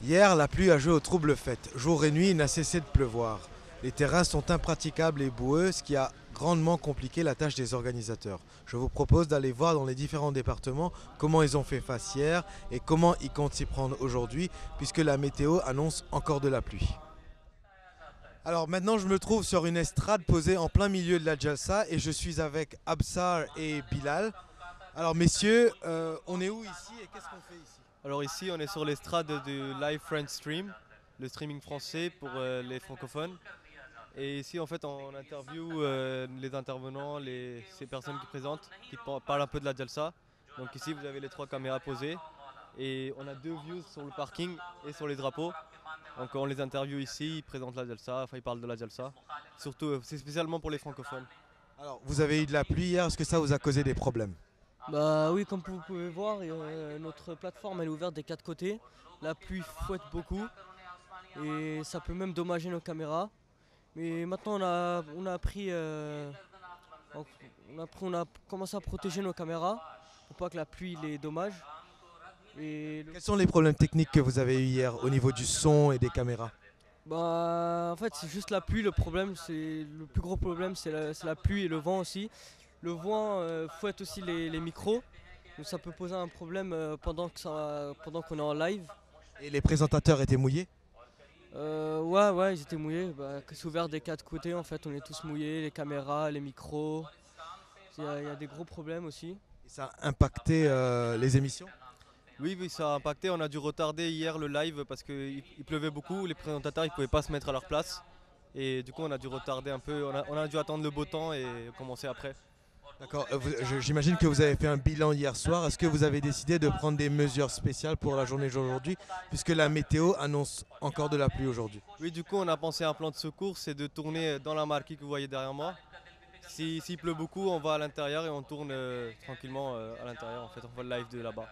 Hier, la pluie a joué au trouble fête. Jour et nuit, il n'a cessé de pleuvoir. Les terrains sont impraticables et boueux, ce qui a grandement compliqué la tâche des organisateurs. Je vous propose d'aller voir dans les différents départements comment ils ont fait face hier et comment ils comptent s'y prendre aujourd'hui, puisque la météo annonce encore de la pluie. Alors maintenant, je me trouve sur une estrade posée en plein milieu de la Jalsa et je suis avec Absar et Bilal. Alors messieurs, on est où ici et qu'est-ce qu'on fait ici? Alors ici, on est sur l'estrade du Live French Stream, le streaming français pour les francophones. Et ici, en fait, on interview les intervenants, ces personnes qui présentent, qui parlent un peu de la Jalsa. Donc ici, vous avez les trois caméras posées. Et on a deux views sur le parking et sur les drapeaux. Donc on les interview ici, ils présentent la Jalsa, enfin ils parlent de la Jalsa. Surtout, c'est spécialement pour les francophones. Alors, vous avez eu de la pluie hier, est-ce que ça vous a causé des problèmes? Bah oui, comme vous pouvez voir, notre plateforme elle est ouverte des quatre côtés. La pluie fouette beaucoup et ça peut même dommager nos caméras. Mais maintenant on a appris, on a commencé à protéger nos caméras pour pas que la pluie les dommage. Quels sont les problèmes techniques que vous avez eu hier au niveau du son et des caméras? Bah en fait c'est juste la pluie. Le problème, c'est le plus gros problème, c'est la pluie et le vent aussi. Le vent fouette aussi les micros, donc ça peut poser un problème pendant qu'on est en live. Et les présentateurs étaient mouillés? Ouais, ils étaient mouillés. Bah, que c'est ouvert des quatre côtés, en fait, on est tous mouillés, les caméras, les micros. Il y a des gros problèmes aussi. Et ça a impacté les émissions? Oui, oui, ça a impacté. On a dû retarder hier le live parce qu'il pleuvait beaucoup. Les présentateurs ne pouvaient pas se mettre à leur place. Et du coup, on a dû retarder un peu. On a dû attendre le beau temps et commencer après. D'accord, j'imagine que vous avez fait un bilan hier soir. Est-ce que vous avez décidé de prendre des mesures spéciales pour la journée d'aujourd'hui, puisque la météo annonce encore de la pluie aujourd'hui? Oui, du coup, on a pensé à un plan de secours, c'est de tourner dans la marquee que vous voyez derrière moi. S'il pleut beaucoup, on va à l'intérieur et on tourne tranquillement à l'intérieur. En fait, on voit le live de là-bas.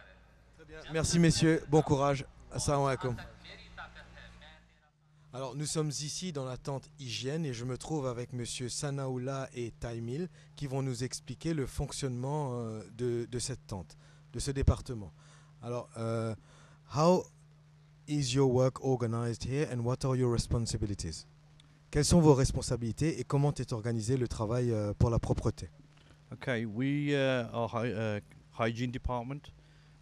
Merci messieurs, bon courage. Assalamu alaikum. Alors nous sommes ici dans la tente hygiène et je me trouve avec monsieur Sanaoula et Taimil qui vont nous expliquer le fonctionnement de cette tente, de ce département. Alors, how is your work organized here and what are your responsibilities? Quelles sont vos responsabilités et comment est organisé le travail pour la propreté? Okay, we are hygiene department,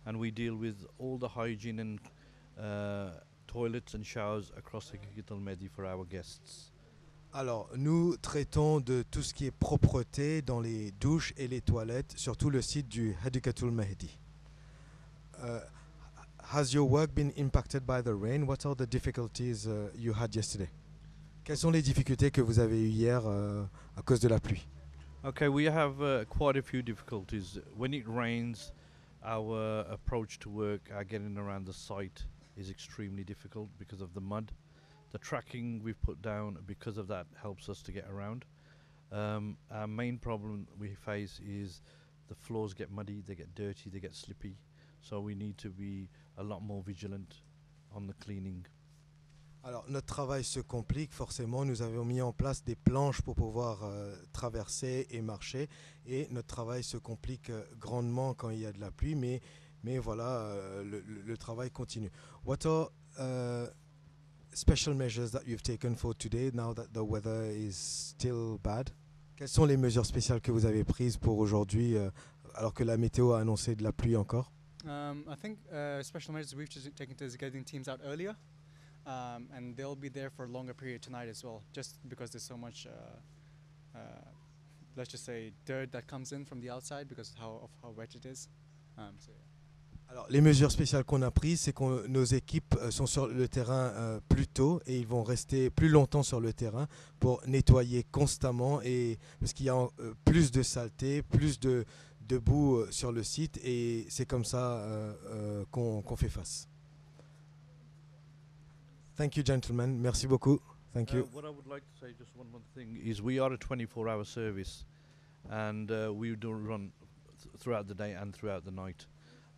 and we deal with all the hygiene and toilets and showers across the Kikital Medi for our guests. Alors, nous traitons de tout ce qui est propreté dans les douches et les toilettes sur tout le site du Hadikatul Mahdi. Has your work been impacted by the rain? What are the difficulties you had yesterday? Quelles sont les difficultés que vous avez eues hier à cause de la pluie? Okay, we have quite a few difficulties. When it rains, our approach to work, getting around the site, is extremely difficult because of the mud. The tracking we've put down because of that helps us to get around. Our main problem we face is the floors get muddy, they get dirty, they get slippy. So we need to be a lot more vigilant on the cleaning. Alors, notre travail se complique forcément. Nous avons mis en place des planches pour pouvoir traverser et marcher. Et notre travail se complique grandement quand il y a de la pluie. Mais voilà, le travail continue. What are special measures that you've taken for today now that the weather is still bad? Quelles sont les mesures spéciales que vous avez prises pour aujourd'hui alors que la météo a annoncé de la pluie encore? I think special measures we've just taken is getting teams out earlier, and they'll be there for a longer period tonight as well, just because there's so much, let's just say, dirt that comes in from the outside because of how wet it is. So, yeah. Alors, les mesures spéciales qu'on a prises, c'est que nos équipes sont sur le terrain plus tôt et ils vont rester plus longtemps sur le terrain pour nettoyer constamment et parce qu'il y a plus de saleté, plus de boue sur le site et c'est comme ça qu'on fait face. Thank you, gentlemen. Merci beaucoup. Thank you. What I would like to say, just one more thing, is we are a 24-hour service, and we do run throughout the day and throughout the night.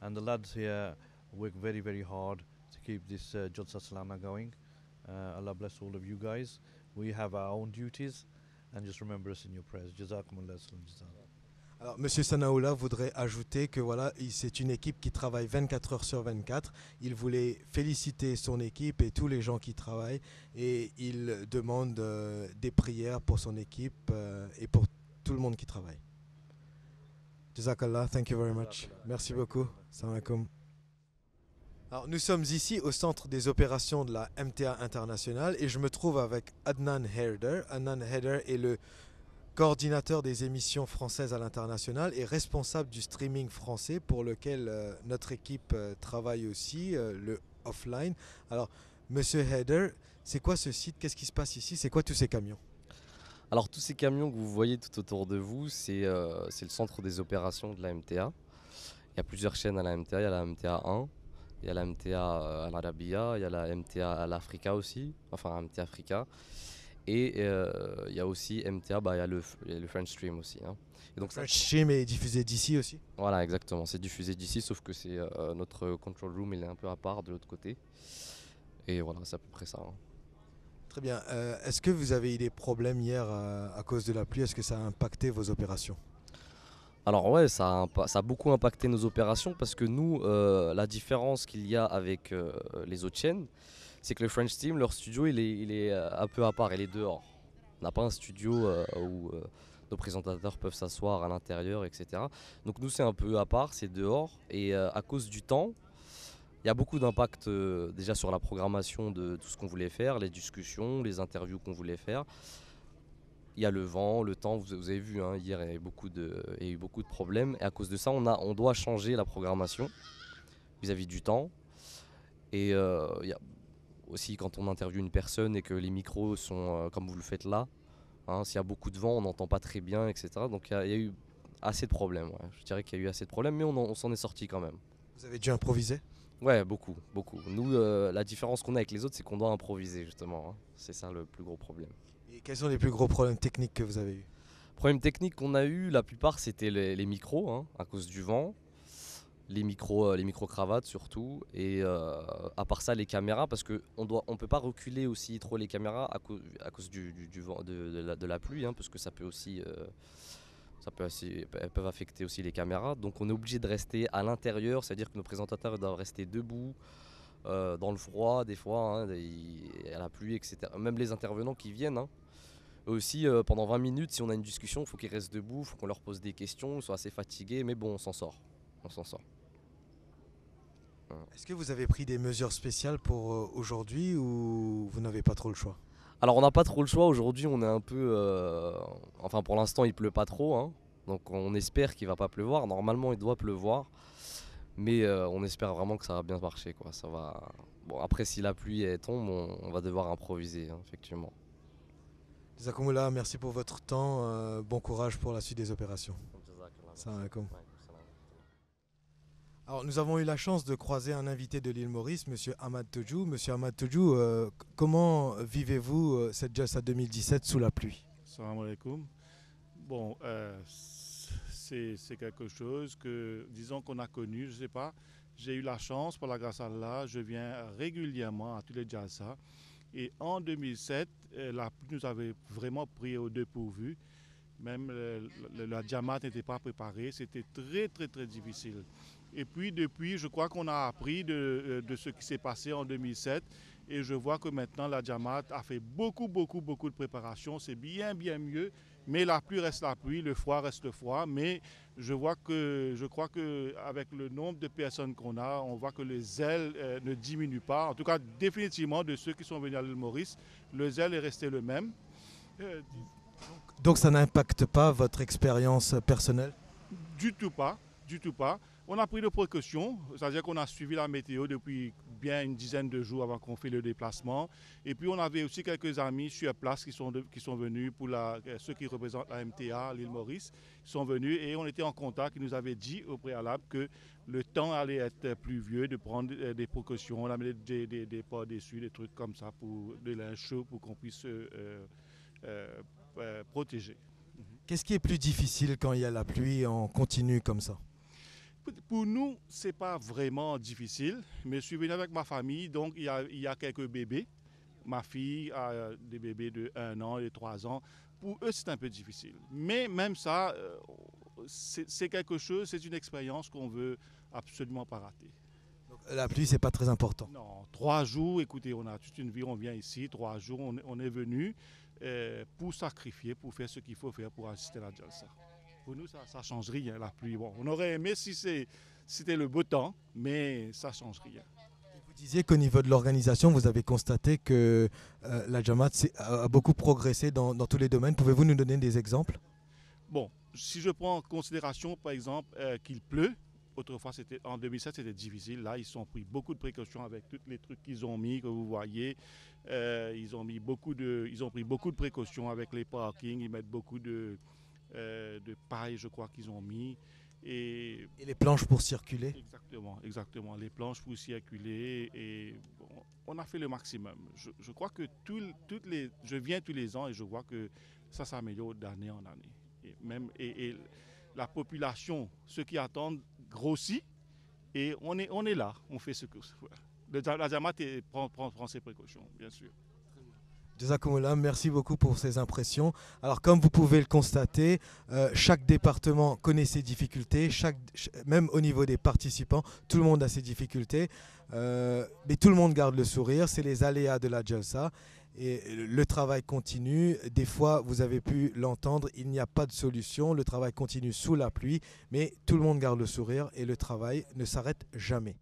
And the lads here work very, very hard to keep this Jalsa Salana going. Allah bless all of you guys. We have our own duties, and just remember us in your prayers. Jazakumullah khairan. Alors, Monsieur Sanaoula voudrait ajouter que voilà, c'est une équipe qui travaille 24 heures sur 24. Il voulait féliciter son équipe et tous les gens qui travaillent et il demande des prières pour son équipe et pour tout le monde qui travaille. Jazakallah, thank you very much. Merci beaucoup. Salam alaikum. Alors, nous sommes ici au centre des opérations de la MTA Internationale et je me trouve avec Adnan Herder. Adnan Herder est le coordinateur des émissions françaises à l'international et responsable du streaming français pour lequel notre équipe travaille aussi, le offline. Alors, Monsieur Herder, c'est quoi ce site? Qu'est-ce qui se passe ici? C'est quoi tous ces camions? Alors tous ces camions que vous voyez tout autour de vous, c'est le centre des opérations de la MTA. Il y a plusieurs chaînes à la MTA, il y a la MTA 1, il y a la MTA à l'Arabia, il y a la MTA à l'Africa aussi, enfin MTA Africa. Et il y a aussi MTA, il y a le French Stream aussi. Hein. Et donc French Stream est diffusé d'ici aussi? Voilà, exactement, c'est diffusé d'ici, sauf que c'est notre control room, il est un peu à part de l'autre côté. Et voilà, c'est à peu près ça. Hein. Très bien. Est-ce que vous avez eu des problèmes hier à cause de la pluie? Est-ce que ça a impacté vos opérations? Alors ouais, ça a beaucoup impacté nos opérations parce que nous, la différence qu'il y a avec les autres chaînes, c'est que le French Team, leur studio, il est un peu à part, il est dehors. On n'a pas un studio où nos présentateurs peuvent s'asseoir à l'intérieur, etc. Donc nous, c'est un peu à part, c'est dehors. Et à cause du temps, il y a beaucoup d'impact déjà sur la programmation de tout ce qu'on voulait faire, les discussions, les interviews qu'on voulait faire. Il y a le vent, le temps, vous avez vu, hein, hier il y a eu beaucoup de problèmes. Et à cause de ça, on doit changer la programmation vis-à-vis du temps. Et il y a aussi quand on interviewe une personne et que les micros sont comme vous le faites là, hein, s'il y a beaucoup de vent, on n'entend pas très bien, etc. Donc il y a eu assez de problèmes. Ouais. Je dirais qu'il y a eu assez de problèmes, mais on s'en est sorti quand même. Vous avez dû improviser? Ouais, beaucoup. Nous, la différence qu'on a avec les autres, c'est qu'on doit improviser justement. Hein. C'est ça le plus gros problème. Et quels sont les plus gros problèmes techniques que vous avez eus? Problème technique qu'on a eu, la plupart c'était les micros, hein, à cause du vent. Les micro-cravates surtout, et à part ça les caméras, parce qu'on peut pas reculer aussi trop les caméras à cause du vent, de la pluie, hein, parce que ça peut aussi elles peuvent affecter aussi les caméras, donc on est obligé de rester à l'intérieur, c'est à dire que nos présentateurs doivent rester debout dans le froid des fois, hein, à la pluie, etc. Même les intervenants qui viennent, hein, eux aussi pendant 20 minutes, si on a une discussion, il faut qu'ils restent debout, il faut qu'on leur pose des questions, ils sont assez fatigués, mais bon, on s'en sort. Est-ce que vous avez pris des mesures spéciales pour aujourd'hui ou vous n'avez pas trop le choix? Alors on n'a pas trop le choix, aujourd'hui on est un peu... enfin pour l'instant il pleut pas trop, hein, donc on espère qu'il va pas pleuvoir, normalement il doit pleuvoir, mais on espère vraiment que ça va bien marcher, quoi. Ça va... Bon, après si la pluie elle tombe, on va devoir improviser, hein, effectivement. Jazakumullah, merci pour votre temps, bon courage pour la suite des opérations. Salam alaikum. Alors, nous avons eu la chance de croiser un invité de l'île Maurice, Monsieur Ahmad Todjou. Monsieur Ahmad Todjou, comment vivez-vous cette Jalsa 2017 sous la pluie? Salam alaikum. Bon, c'est quelque chose que, disons qu'on a connu, je ne sais pas. J'ai eu la chance, par la grâce à Allah, je viens régulièrement à tous les Jalsa. Et en 2007, la pluie nous avait vraiment pris au dépourvu. Même la Jamaat n'était pas préparée, c'était très très très difficile. Et puis depuis, je crois qu'on a appris de ce qui s'est passé en 2007 et je vois que maintenant la Jamaat a fait beaucoup de préparation, c'est bien mieux, mais la pluie reste la pluie, le froid reste le froid, mais je crois qu'avec le nombre de personnes qu'on a, on voit que le zèle ne diminue pas, en tout cas définitivement de ceux qui sont venus à l'île Maurice, le zèle est resté le même. Donc ça n'impacte pas votre expérience personnelle? Du tout pas. On a pris des précautions, c'est-à-dire qu'on a suivi la météo depuis bien une dizaine de jours avant qu'on fait le déplacement. Et puis on avait aussi quelques amis sur place qui sont venus pour ceux qui représentent la MTA, l'île Maurice, qui sont venus et on était en contact, ils nous avaient dit au préalable que le temps allait être pluvieux, de prendre des précautions, on a mis des pas dessus, des trucs comme ça, pour de linge chaud pour qu'on puisse protéger. Qu'est-ce qui est plus difficile quand il y a la pluie en continu comme ça? Pour nous, ce n'est pas vraiment difficile, mais je suis venu avec ma famille, donc il y a quelques bébés. Ma fille a des bébés de 1 an et 3 ans. Pour eux, c'est un peu difficile. Mais même ça, c'est quelque chose, c'est une expérience qu'on veut absolument pas rater. La pluie, c'est pas très important. Non, 3 jours, écoutez, on a toute une vie, on vient ici, 3 jours, on est venu pour sacrifier, pour faire ce qu'il faut faire pour assister à la Jalsa. Pour nous, ça ne change rien, la pluie. Bon, on aurait aimé si c'était le beau temps, mais ça ne change rien. Vous disiez qu'au niveau de l'organisation, vous avez constaté que la Jamaat a beaucoup progressé dans tous les domaines. Pouvez-vous nous donner des exemples? Bon, si je prends en considération, par exemple, qu'il pleut, autrefois, en 2007, c'était difficile. Là, ils ont pris beaucoup de précautions avec tous les trucs qu'ils ont mis, que vous voyez. Ils ont pris beaucoup de précautions avec les parkings. Ils mettent beaucoup de paille, je crois qu'ils ont mis. Et les planches pour circuler? Exactement. Les planches pour circuler. Et bon, on a fait le maximum. Je crois que je viens tous les ans et je vois que ça s'améliore d'année en année. Et la population, ceux qui attendent, grossit. Et on est là. On fait ce que... La Jamaat prend ses précautions, bien sûr. Jazakumullah, merci beaucoup pour ces impressions. Alors comme vous pouvez le constater, chaque département connaît ses difficultés, même au niveau des participants, tout le monde a ses difficultés, mais tout le monde garde le sourire, c'est les aléas de la Jalsa et le travail continue. Des fois, vous avez pu l'entendre, il n'y a pas de solution, le travail continue sous la pluie, mais tout le monde garde le sourire et le travail ne s'arrête jamais.